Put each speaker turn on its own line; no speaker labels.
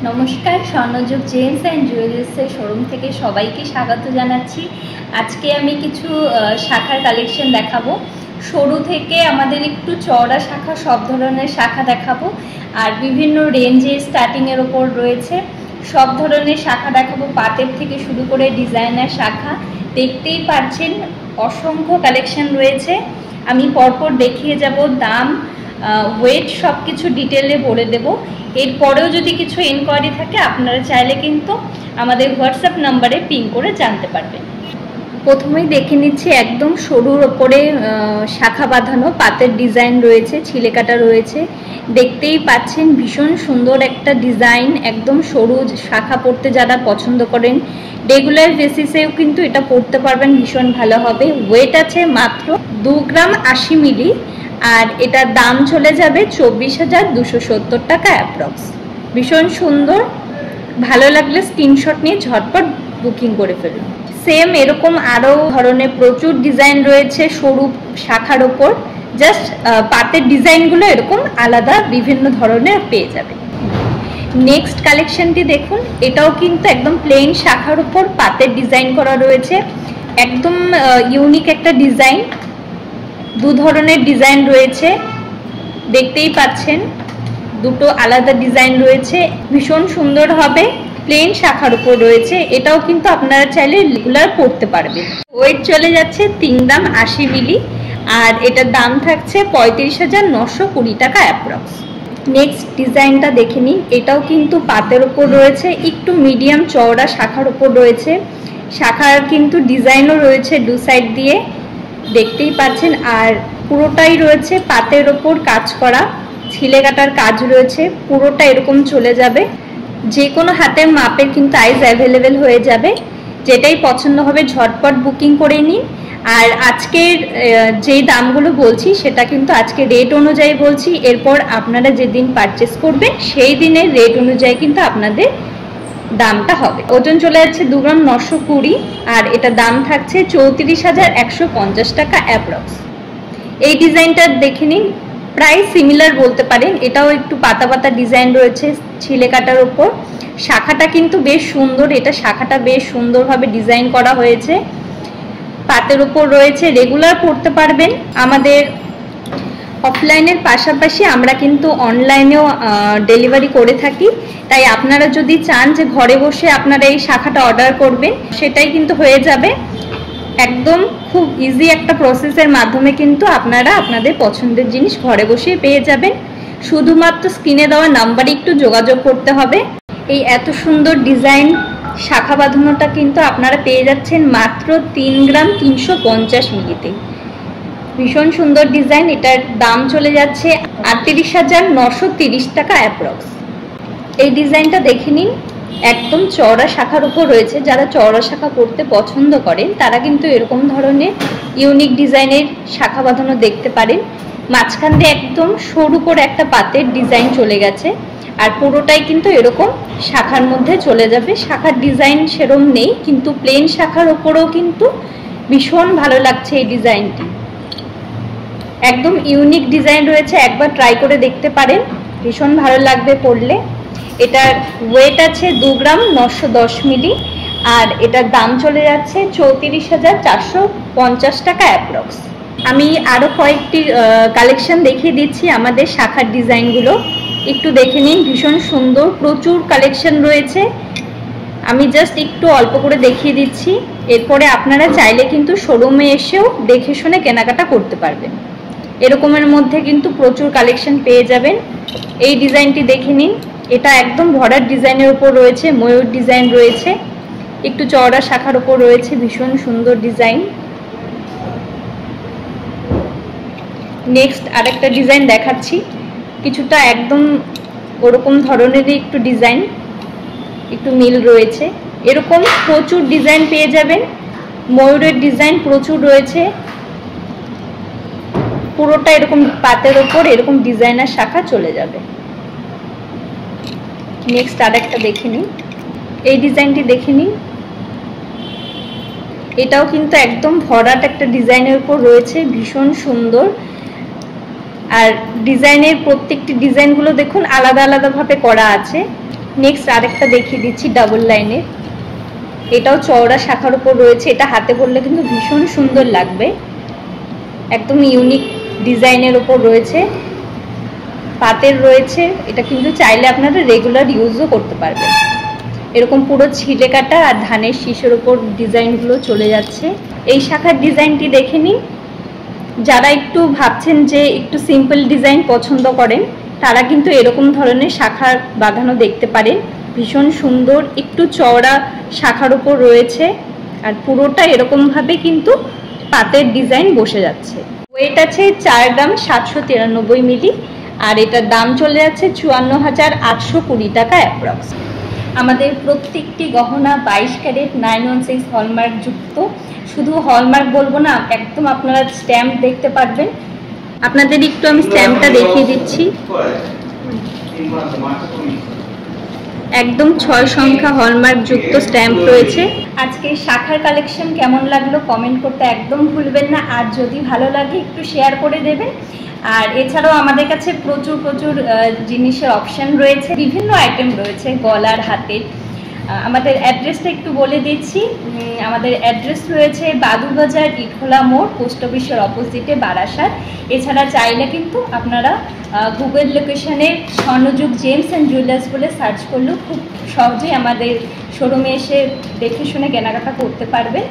নমস্কার, স্বর্ণযুগ James and জুয়েলার্সের showroom থেকে সবাইকে স্বাগত জানাচ্ছি। আজকে আমি কিছু শাখার কালেকশন দেখাবো। সরু থেকে আমাদের একটু চওড়া শাখা, সব ধরনের শাখা দেখাবো। আর বিভিন্ন রেঞ্জে স্টার্টিংয়ের ওপর রয়েছে সব ধরনের শাখা দেখাবো, পাতের থেকে শুরু করে ডিজাইনার শাখা। দেখতেই পাচ্ছেন অসংখ্য কালেকশন রয়েছে। আমি পরপর দেখিয়ে যাব, দাম, ওয়েট সব কিছু ডিটেলে বলে দেব। এরপরেও যদি কিছু এনকোয়ারি থাকে আপনারা চাইলে কিন্তু আমাদের হোয়াটসঅ্যাপ নাম্বারে পিং করে জানতে পারবেন। প্রথমেই দেখে নিচ্ছি একদম সরুর ওপরে শাখা বাঁধানো পাতের ডিজাইন রয়েছে, ছিলে কাটা রয়েছে। দেখতেই পাচ্ছেন ভীষণ সুন্দর একটা ডিজাইন। একদম সরু শাখা পরতে যারা পছন্দ করেন, রেগুলার বেসিসেও কিন্তু এটা পরতে পারবেন, ভীষণ ভালো হবে। ওয়েট আছে মাত্র 2 গ্রাম 80 মিলি। আর এটার দাম চলে যাবে 24,270 টাকা অ্যাপ্রক্স। ভীষণ সুন্দর, ভালো লাগলে স্ক্রিনশট নিয়ে ঝটপট বুকিং করে ফেলুন। সেম এরকম আরও ধরনের প্রচুর ডিজাইন রয়েছে সরু শাখার ওপর। জাস্ট পাতের ডিজাইনগুলো এরকম আলাদা বিভিন্ন ধরনের পেয়ে যাবে। নেক্সট কালেকশনটি দেখুন, এটাও কিন্তু একদম প্লেন শাখার উপর পাতের ডিজাইন করা রয়েছে। একদম ইউনিক একটা ডিজাইন, 2 ধরনের ডিজাইন রয়েছে। দেখতেই পাচ্ছেন দুটো আলাদা ডিজাইন রয়েছে, ভীষণ সুন্দর হবে। প্লেন শাখার উপর রয়েছে, এটাও কিন্তু আপনারা চাইলে রেগুলার পরতে পারবেন। ওয়েট চলে যাচ্ছে 3 গ্রাম 80 মিলি। আর এটার দাম থাকছে 35,920 টাকা অ্যাপ্রক্স। নেক্সট ডিজাইনটা দেখে নিন, এটাও কিন্তু পাতের উপর রয়েছে, একটু মিডিয়াম চওড়া শাখার উপর রয়েছে। শাখার কিন্তু ডিজাইনও রয়েছে 2 সাইড দিয়ে, দেখতেই পাচ্ছেন। আর পুরোটাই রয়েছে পাতের ওপর কাজ করা, ছিলে কাটার কাজ রয়েছে। পুরোটা এরকম চলে যাবে, যে কোনো হাতের মাপের কিন্তু সাইজ অ্যাভেলেবেল হয়ে যাবে। যেটাই পছন্দ হবে ঝটপট বুকিং করে নিন। আর আজকের যেই দামগুলো বলছি সেটা কিন্তু আজকে রেট অনুযায়ী বলছি। এরপর আপনারা যেদিন পারচেস করবেন সেই দিনের রেট অনুযায়ী কিন্তু আপনাদের দামটা হবে। ওজন চলে যাচ্ছে 2 গ্রাম 920। আর এটা দাম থাকছে 34,150 টাকা অ্যাপ্রক্স। এই ডিজাইনটা দেখে নিন, প্রায় সিমিলার বলতে পারেন। এটাও একটু পাতা পাতা ডিজাইন রয়েছে ছিলে কাটার উপর। শাখাটা কিন্তু বেশ সুন্দর, এটা শাখাটা বেশ সুন্দরভাবে ডিজাইন করা হয়েছে, পাতের উপর রয়েছে। রেগুলার পরতে পারবেন। আমাদের অফলাইনের পাশাপাশি আমরা কিন্তু অনলাইনেও ডেলিভারি করে থাকি। তাই আপনারা যদি চান যে ঘরে বসে আপনারা এই শাখাটা অর্ডার করবেন, সেটাই কিন্তু হয়ে যাবে। একদম খুব ইজি একটা প্রসেসের মাধ্যমে কিন্তু আপনারা আপনাদের পছন্দের জিনিস ঘরে বসে পেয়ে যাবেন। শুধুমাত্র স্ক্রিনে দেওয়া নাম্বারে একটু যোগাযোগ করতে হবে। এই এত সুন্দর ডিজাইন শাখা বাঁধানোটা কিন্তু আপনারা পেয়ে যাচ্ছেন মাত্র 3 গ্রাম 350 মিলিতে। ভীষণ সুন্দর ডিজাইন। এটার দাম চলে যাচ্ছে 38,930 টাকা অ্যাপ্রক্স। এই ডিজাইনটা দেখে নিন, একদম চওড়া শাখার উপর রয়েছে। যারা চওড়া শাখা পরতে পছন্দ করেন তারা কিন্তু এরকম ধরনের ইউনিক ডিজাইনের শাখা বাঁধানো দেখতে পারেন। মাঝখান দিয়ে একদম সরু করে একটা পাতের ডিজাইন চলে গেছে। আর পুরোটাই কিন্তু এরকম শাখার মধ্যে চলে যাবে। শাখার ডিজাইন সেরম নেই, কিন্তু প্লেন শাখার ওপরেও কিন্তু ভীষণ ভালো লাগছে এই ডিজাইনটি। একদম ইউনিক ডিজাইন রয়েছে, একবার ট্রাই করে দেখতে পারেন, ভীষণ ভালো লাগবে পরলে। এটার ওয়েট আছে 2 গ্রাম 910 মিলি। আর এটার দাম চলে যাচ্ছে 34,450 টাকা অ্যাপ্রক্স। আমি আরও কয়েকটি কালেকশন দেখিয়ে দিচ্ছি আমাদের শাখার ডিজাইনগুলো, একটু দেখে নিন। ভীষণ সুন্দর, প্রচুর কালেকশন রয়েছে। আমি জাস্ট একটু অল্প করে দেখিয়ে দিচ্ছি। এরপরে আপনারা চাইলে কিন্তু শোরুমে এসেও দেখে শুনে কেনাকাটা করতে পারবেন। এরকমের মধ্যে কিন্তু প্রচুর কালেকশন পেয়ে যাবেন। এই ডিজাইনটি দেখে নিন, এটা একদম ভরার ডিজাইনের উপর রয়েছে, ময়ূর ডিজাইন রয়েছে, একটু চওড়া শাখার উপর রয়েছে, ভীষণ সুন্দর ডিজাইন। নেক্সট আরেকটা ডিজাইন দেখাচ্ছি, কিছুটা একদম ওরকম ধরনেরই একটু ডিজাইন, একটু মিল রয়েছে। এরকম প্রচুর ডিজাইন পেয়ে যাবেন। ময়ূরের ডিজাইন প্রচুর রয়েছে, পুরোটা এরকম পাতের ওপর এরকম ডিজাইনার শাখা চলে যাবে। নেক্সট আরেকটা দেখে নিন, এই ডিজাইনটি দেখে নিন। এটাও কিন্তু একদম ভরাট একটা ডিজাইনের উপর রয়েছে, ভীষণ সুন্দর। আর ডিজাইনের প্রত্যেকটি ডিজাইনগুলো দেখুন আলাদা আলাদাভাবে করা আছে। নেক্সট আরেকটা দেখিয়ে দিচ্ছি ডাবল লাইনের, এটাও চওড়া শাখার উপর রয়েছে। এটা হাতে পরলে কিন্তু ভীষণ সুন্দর লাগবে, একদম ইউনিক ডিজাইনের উপর রয়েছে, পাতের রয়েছে। এটা কিন্তু চাইলে আপনারা রেগুলার ইউজও করতে পারবেন। এরকম পুরো ছিলে কাটা আর ধানের শীষের উপর ডিজাইনগুলো চলে যাচ্ছে। এই শাখার ডিজাইনটি দেখে নিন। যারা একটু ভাবছেন যে একটু সিম্পল ডিজাইন পছন্দ করেন, তারা কিন্তু এরকম ধরনের শাখা বাঁধানো দেখতে পারেন। ভীষণ সুন্দর, একটু চওড়া শাখার উপর রয়েছে আর পুরোটা এরকমভাবে কিন্তু পাতের ডিজাইন বসে যাচ্ছে। ওয়েট আছে 4 গ্রাম 793 মিলি, আর এটার দাম চলে যাচ্ছে 54,820 টাকা অ্যাপ্রক্স। আমাদের প্রত্যেকটি গহনা 22 ক্যারেট 916 হলমার্ক যুক্ত। শুধু হলমার্ক বলবো না, একদম আপনারা স্ট্যাম্প দেখতে পারবেন। আপনাদের একটু আমি স্ট্যাম্পটা দেখিয়ে দিচ্ছি। একদম 6 সংখ্যা হলমার্ক যুক্ত স্ট্যাম্প রয়েছে। আজকে শাখার কালেকশন কেমন লাগলো কমেন্ট করতে একদম ভুলবেন না, আর যদি ভালো লাগে একটু শেয়ার করে দেবেন। আর এছাড়াও আমাদের কাছে প্রচুর জিনিসের অপশান রয়েছে, বিভিন্ন আইটেম রয়েছে গলার, হাতের। আমাদের অ্যাড্রেসটা একটু বলে দিচ্ছি। আমাদের অ্যাড্রেস রয়েছে বাদুরবাজার ইটখোলা মোড়, পোস্ট অফিসের অপোজিটে, বারাসাত। এছাড়া চাইলে কিন্তু আপনারা গুগল লোকেশনে স্বর্ণযুগ জেমস অ্যান্ড জুয়েলার্স বলে সার্চ করলেও খুব সহজেই আমাদের শোরুমে এসে দেখে শুনে কেনাকাটা করতে পারবেন।